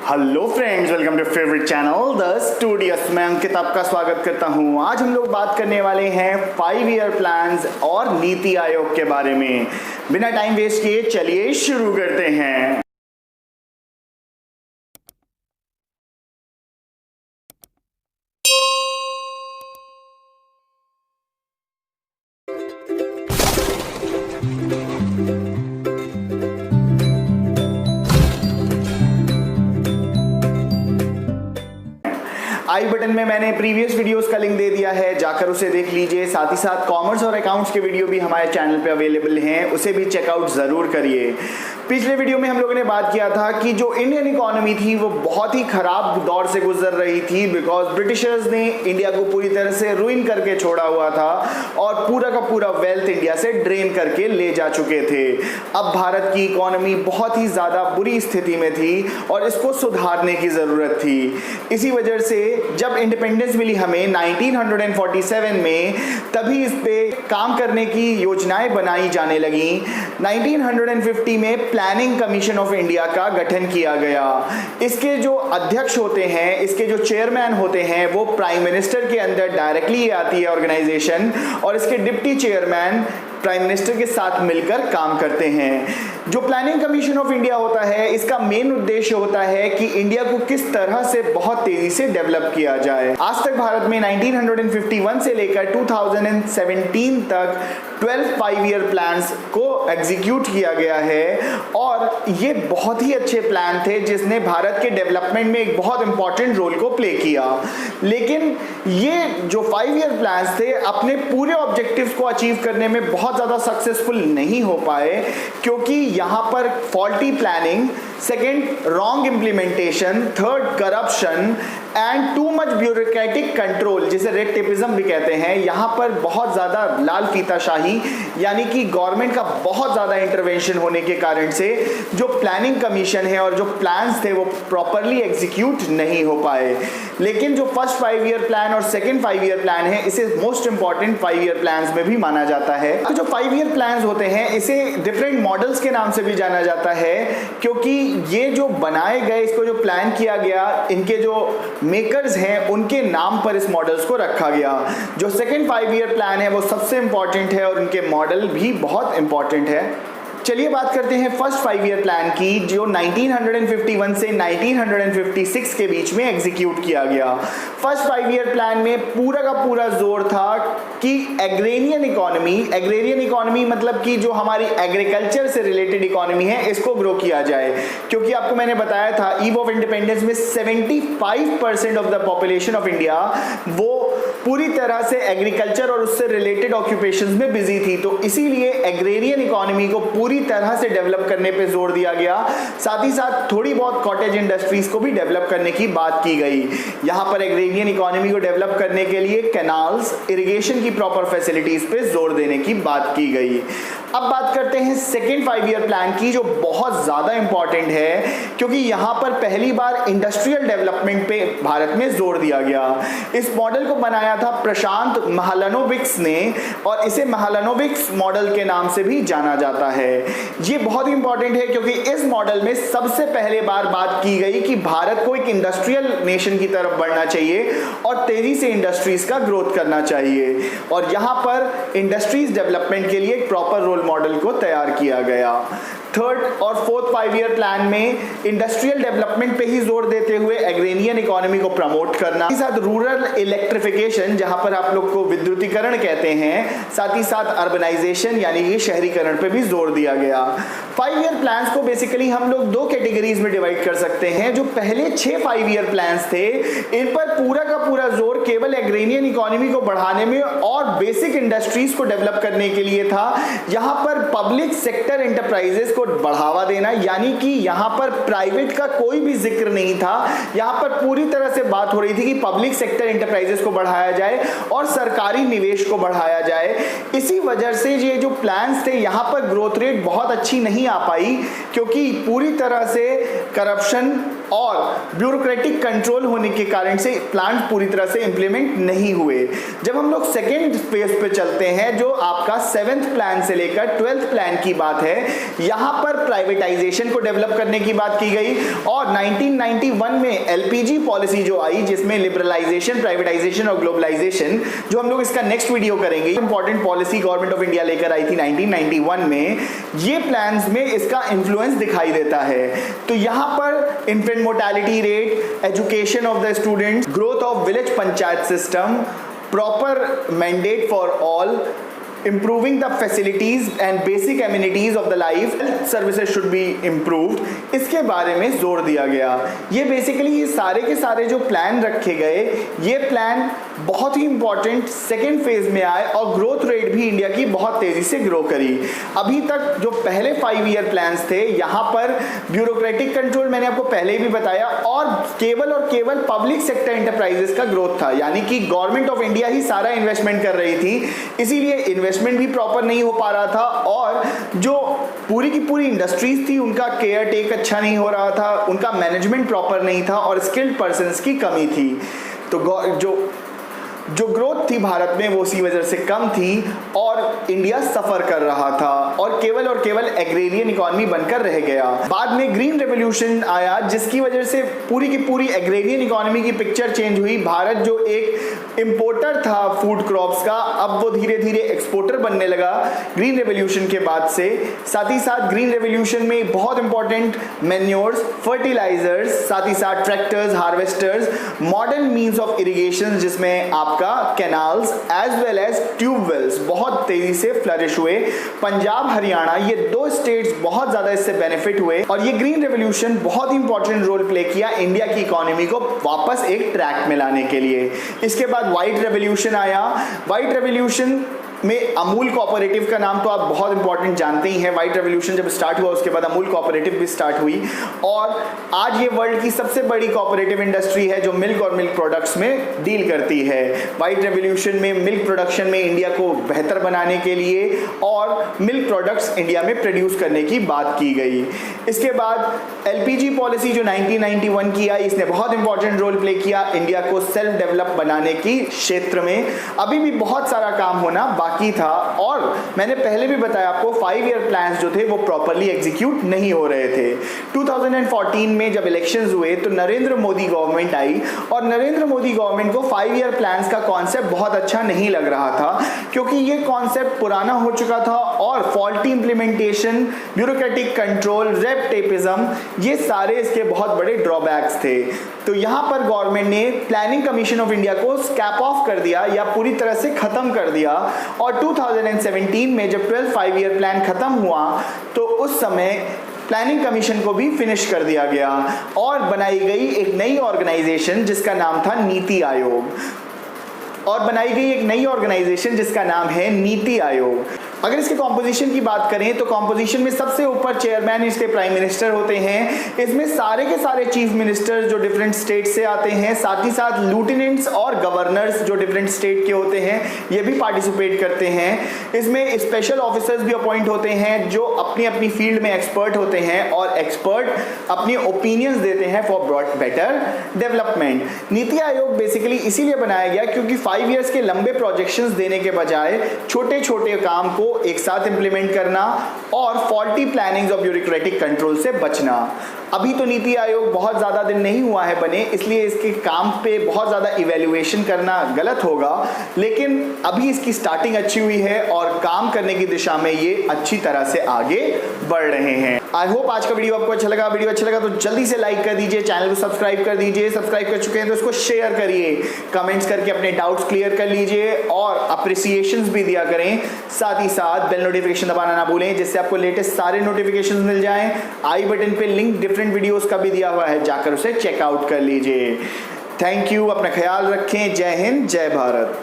Hello friends, welcome to favourite channel the Studious. मैं अंकित आपका स्वागत करता हूं। आज हम लोग बात करने वाले हैं 5 ईयर प्लान्स और नीति आयोग के बारे में। बिना टाइम वेस्ट किए चलिए शुरू करते हैं। आई बटन में मैंने प्रीवियस वीडियोस का लिंक दे दिया है, जाकर उसे देख लीजिए। साथ ही साथ कॉमर्स और अकाउंट्स के वीडियो भी हमारे चैनल पे अवेलेबल हैं, उसे भी चेकआउट ज़रूर करिए। पिछले वीडियो में हम लोगों ने बात किया था कि जो इंडियन इकोनॉमी थी वो बहुत ही खराब दौर से गुजर रही थी, बिकॉज ब्रिटिशर्स ने इंडिया को पूरी तरह से रुइन करके छोड़ा हुआ था और पूरा का पूरा वेल्थ इंडिया से ड्रेन करके ले जा चुके थे। अब भारत की इकोनॉमी बहुत ही ज़्यादा बुरी स्थिति में थी और इसको सुधारने की ज़रूरत थी। इसी वजह से जब इंडिपेंडेंस मिली हमें 1947 में, तभी इस पे काम करने की योजनाएं बनाई जाने लगी। 1950 में प्लानिंग कमीशन ऑफ इंडिया का गठन किया गया। इसके जो अध्यक्ष होते हैं, इसके जो चेयरमैन होते हैं, वो प्राइम मिनिस्टर के अंदर डायरेक्टली आती है ऑर्गेनाइजेशन, और इसके डिप्टी चेयरमैन प्राइम मिनिस्टर के साथ मिलकर काम करते हैं। जो प्लानिंग कमीशन ऑफ इंडिया होता है, इसका मेन उद्देश्य होता है कि इंडिया को किस तरह से बहुत तेजी से डेवलप किया जाए। आज तक भारत में 1951 से लेकर 2017 तक 12 5 ईयर प्लान्स को एग्जीक्यूट किया गया है और ये बहुत ही अच्छे प्लान थे जिसने भारत के डेवलपमेंट में एक बहुत इंपॉर्टेंट रोल को प्ले किया। लेकिन ये जो 5 ईयर प्लान्स थे अपने पूरे ऑब्जेक्टिव्स को अचीव करने में बहुत ज़्यादा सक्सेसफुल नहीं हो पाए, क्योंकि यहाँ पर faulty planning, second wrong implementation, third corruption and too much bureaucratic control, जिसे रेड टेपिज्म भी कहते हैं। यहाँ पर बहुत ज़्यादा लाल फीताशाही, यानी कि गवर्नमेंट का बहुत ज़्यादा इंटरवेंशन होने के कारण से जो प्लानिंग कमीशन है और जो प्लान्स थे वो प्रॉपरली एग्जीक्यूट नहीं हो पाए। लेकिन जो फर्स्ट 5 ईयर प्लान और सेकेंड 5 ईयर प्लान है, इसे मोस्ट इंपॉर्टेंट 5 ईयर प्लान्स में भी माना जाता है। तो जो 5 ईयर प्लान्स होते हैं, इसे डिफरेंट मॉडल्स के नाम से भी जाना जाता है, क्योंकि ये जो बनाए गए, इसको जो प्लान किया गया, इनके जो मेकर्स हैं उनके नाम पर इस मॉडल्स को रखा गया। जो सेकेंड 5 ईयर प्लान है वो सबसे इंपॉर्टेंट है और उनके मॉडल भी बहुत इंपॉर्टेंट है। चलिए बात करते हैं फर्स्ट 5 ईयर प्लान की, जो 1951 से 1956 के बीच में एग्जीक्यूट किया गया। फर्स्ट 5 ईयर प्लान में पूरा का पूरा जोर था कि एग्रेरियन इकोनॉमी मतलब कि जो हमारी एग्रीकल्चर से रिलेटेड इकोनॉमी है, इसको ग्रो किया जाए। क्योंकि आपको मैंने बताया था ईव ऑफ इंडिपेंडेंस में 75% of the population of India वो पूरी तरह से एग्रीकल्चर और उससे रिलेटेड ऑक्यूपेशंस में बिजी थी। तो इसीलिए एग्रेरियन इकोनॉमी को पूरी तरह से डेवलप करने पे जोर दिया गया। साथ ही साथ थोड़ी बहुत कॉटेज इंडस्ट्रीज को भी डेवलप करने की बात की गई। यहाँ पर एग्रेरियन इकोनॉमी को डेवलप करने के लिए कैनाल्स, इरिगेशन की प्रॉपर फैसिलिटीज पे जोर देने की बात की गई। अब बात करते हैं सेकेंड 5 ईयर प्लान की, जो बहुत ज़्यादा इंपॉर्टेंट है, क्योंकि यहाँ पर पहली बार इंडस्ट्रियल डेवलपमेंट पे भारत में जोर दिया गया। इस मॉडल को बनाया था प्रशांत महालनोबिस ने और इसे महालनोबिस मॉडल के नाम से भी जाना जाता है। ये बहुत इंपॉर्टेंट है क्योंकि इस मॉडल में सबसे पहले बार बात की गई कि भारत को एक इंडस्ट्रियल नेशन की तरफ बढ़ना चाहिए और तेजी से इंडस्ट्रीज का ग्रोथ करना चाहिए, और यहाँ पर इंडस्ट्रीज डेवलपमेंट के लिए एक प्रॉपर रोल मॉडल को तैयार किया गया। थर्ड और फोर्थ 5 ईयर प्लान में इंडस्ट्रियल डेवलपमेंट पे ही जोर देते हुए एग्रेरियन इकोनॉमी को प्रमोट करना, साथ ही साथ रूरल इलेक्ट्रिफिकेशन, जहां पर आप लोग को विद्युतीकरण कहते हैं, साथ ही साथ अर्बनाइजेशन यानी कि शहरीकरण पे भी जोर दिया गया। 5 ईयर प्लान्स को बेसिकली हम लोग दो कैटेगरीज में डिवाइड कर सकते हैं। जो पहले 6 5 ईयर प्लान्स थे, इन पर पूरा का पूरा जोर केवल एग्रेरियन इकोनॉमी को बढ़ाने में और बेसिक इंडस्ट्रीज को डेवलप करने के लिए था। यहाँ पर पब्लिक सेक्टर एंटरप्राइजेस को बढ़ावा देना, यानी कि यहाँ पर प्राइवेट का कोई भी जिक्र नहीं था। यहाँ पर पूरी तरह से बात हो रही थी कि पब्लिक सेक्टर एंटरप्राइजेस को बढ़ाया जाए और सरकारी निवेश को बढ़ाया जाए। इसी वजह से ये जो प्लान्स थे, यहाँ पर ग्रोथ रेट बहुत अच्छी नहीं आ पाई, क्योंकि पूरी तरह से करप्शन और ब्यूरोक्रेटिक कंट्रोल होने के कारण से प्लान पूरी तरह से इंप्लीमेंट नहीं हुए। जब हम लोग सेकेंड फेज पे चलते हैं, जो आपका 7th प्लान से लेकर 12th प्लान की बात है, यहां पर प्राइवेटाइजेशन को डेवलप करने की बात की गई और 1991 में एलपीजी पॉलिसी जो आई, जिसमें लिबरलाइजेशन, प्राइवेटाइजेशन और ग्लोबलाइजेशन, जो हम लोग इसका नेक्स्ट वीडियो करेंगे, important policy government of India लेकर आई थी 1991 में। ये प्लान्स में इसका इन्फ्लुएंस दिखाई देता है। तो यहां पर infant mortality rate, education of the students, growth of village panchayat system, proper mandate for all, improving the facilities and basic amenities of the life, health services should be improved, इसके बारे में जोर दिया गया। ये बेसिकली ये सारे के सारे जो प्लान रखे गए, ये प्लान बहुत ही इंपॉर्टेंट सेकेंड फेज में आए और ग्रोथ रेट भी इंडिया की बहुत तेजी से ग्रो करी। अभी तक जो पहले 5 ईयर प्लान्स थे, यहाँ पर ब्यूरोक्रेटिक कंट्रोल मैंने आपको पहले भी बताया और केवल पब्लिक सेक्टर एंटरप्राइजेस का ग्रोथ था, यानी कि गवर्नमेंट ऑफ इंडिया ही सारा इन्वेस्टमेंट कर रही थी, इसीलिए इन्वेस्टमेंट भी प्रॉपर नहीं हो पा रहा था और जो पूरी की पूरी इंडस्ट्रीज थी उनका केयर टेक अच्छा नहीं हो रहा था, उनका मैनेजमेंट प्रॉपर नहीं था और स्किल्ड पर्सन्स की कमी थी। तो जो ग्रोथ थी भारत में वो उसी वजह से कम थी और इंडिया सफर कर रहा था और केवल एग्रेरियन इकोनॉमी बनकर रह गया। बाद में ग्रीन रेवोल्यूशन आया, जिसकी वजह से पूरी की पूरी एग्रेरियन इकोनॉमी की पिक्चर चेंज हुई। भारत जो एक इंपोर्टर था फूड क्रॉप्स का, अब वो धीरे धीरे एक्सपोर्टर बनने लगा ग्रीन रेवोल्यूशन के बाद से। साथ ही साथ ग्रीन रेवोल्यूशन में बहुत इंपॉर्टेंट मैन्योर्स, फर्टिलाइजर्स, साथ ही साथ tractors, harvesters, modern means of irrigation, जिसमें आपका canals as well as tubewells बहुत तेजी से फ्लरिश हुए। पंजाब, हरियाणा, ये 2 स्टेट्स बहुत ज्यादा इससे बेनिफिट हुए और ये ग्रीन रेवोल्यूशन बहुत ही इंपॉर्टेंट रोल प्ले किया इंडिया की इकोनॉमी को वापस एक ट्रैक में लाने के लिए। इसके बाद व्हाइट रेवोल्यूशन आया। व्हाइट रेवोल्यूशन में अमूल कोऑपरेटिव का नाम तो आप बहुत इंपॉर्टेंट जानते ही हैं। व्हाइट रेवोल्यूशन जब स्टार्ट हुआ उसके बाद अमूल कोऑपरेटिव भी स्टार्ट हुई और आज ये वर्ल्ड की सबसे बड़ी कोऑपरेटिव इंडस्ट्री है जो मिल्क और मिल्क प्रोडक्ट्स में डील करती है। व्हाइट रेवोल्यूशन में मिल्क प्रोडक्शन में इंडिया को बेहतर बनाने के लिए और मिल्क प्रोडक्ट्स इंडिया में प्रोड्यूस करने की बात की गई। इसके बाद एलपीजी पॉलिसी जो 1991 की आई, इसने बहुत इंपॉर्टेंट रोल प्ले किया इंडिया को सेल्फ डेवलप बनाने की क्षेत्र में। अभी भी बहुत सारा काम होना बाकी था और मैंने पहले भी बताया आपको 5 ईयर प्लान्स जो थे वो प्रॉपर्ली एग्जीक्यूट नहीं हो रहे थे। 2014 में जब इलेक्शंस हुए तो नरेंद्र मोदी गवर्नमेंट आई और नरेंद्र मोदी गवर्नमेंट को 5 ईयर प्लान्स का कॉन्सेप्ट बहुत अच्छा नहीं लग रहा था, क्योंकि ये कॉन्सेप्ट पुराना हो चुका था और faulty implementation, bureaucratic control, red tapism, ये सारे इसके बहुत बड़े ड्रॉबैक्स थे। तो यहां पर गवर्नमेंट ने प्लानिंग कमीशन ऑफ इंडिया को स्कैप ऑफ कर दिया या पूरी तरह से खत्म कर दिया और 2017 में जब 12th 5 ईयर प्लान खत्म हुआ तो उस समय प्लानिंग कमीशन को भी फिनिश कर दिया गया और बनाई गई एक नई ऑर्गेनाइजेशन जिसका नाम था नीति आयोग, और बनाई गई एक नई ऑर्गेनाइजेशन जिसका नाम है नीति आयोग। अगर इसके कॉम्पोजिशन की बात करें तो कॉम्पोजिशन में सबसे ऊपर चेयरमैन इसके प्राइम मिनिस्टर होते हैं। इसमें सारे के सारे चीफ मिनिस्टर जो डिफरेंट स्टेट से आते हैं, साथ ही साथ लूटिनेंट्स और गवर्नर्स जो डिफरेंट स्टेट के होते हैं, ये भी पार्टिसिपेट करते हैं। इसमें स्पेशल ऑफिसर्स भी अपॉइंट होते हैं जो अपनी अपनी फील्ड में एक्सपर्ट होते हैं और एक्सपर्ट अपनी ओपिनियंस देते हैं for better development. NITI Aayog basically इसीलिए बनाया गया क्योंकि 5 ईयर्स के लंबे प्रोजेक्शंस देने के बजाय छोटे छोटे काम को एक साथ इंप्लीमेंट करना और फॉल्टी प्लानिंग और ब्यूरोक्रेटिक कंट्रोल से बचना। अभी तो नीति आयोग बहुत ज़्यादा दिन नहीं हुआ है बने, इसलिए इसके काम पे बहुत ज़्यादा इवैल्यूएशन करना गलत होगा, लेकिन अभी इसकी स्टार्टिंग अच्छी हुई है और काम करने की दिशा में ये अच्छी तरह से आगे बढ़ रहे हैं। आई होप आज का वीडियो आपको अच्छा लगा। वीडियो अच्छा लगा तो जल्दी से लाइक कर दीजिए, चैनल को सब्सक्राइब कर दीजिए, सब्सक्राइब कर चुके हैं तो इसको शेयर करिए, कमेंट्स करके अपने डाउट्स क्लियर कर लीजिए और अप्रिसिएशंस भी दिया करें। साथ ही साथ बेल नोटिफिकेशन दबाना ना भूलें जिससे आपको लेटेस्ट सारे नोटिफिकेशन मिल जाएं। आई बटन पे लिंक डिफरेंट वीडियोस का भी दिया हुआ है, जाकर उसे चेकआउट कर लीजिए। थैंक यू, अपना ख्याल रखें। जय हिंद, जय भारत।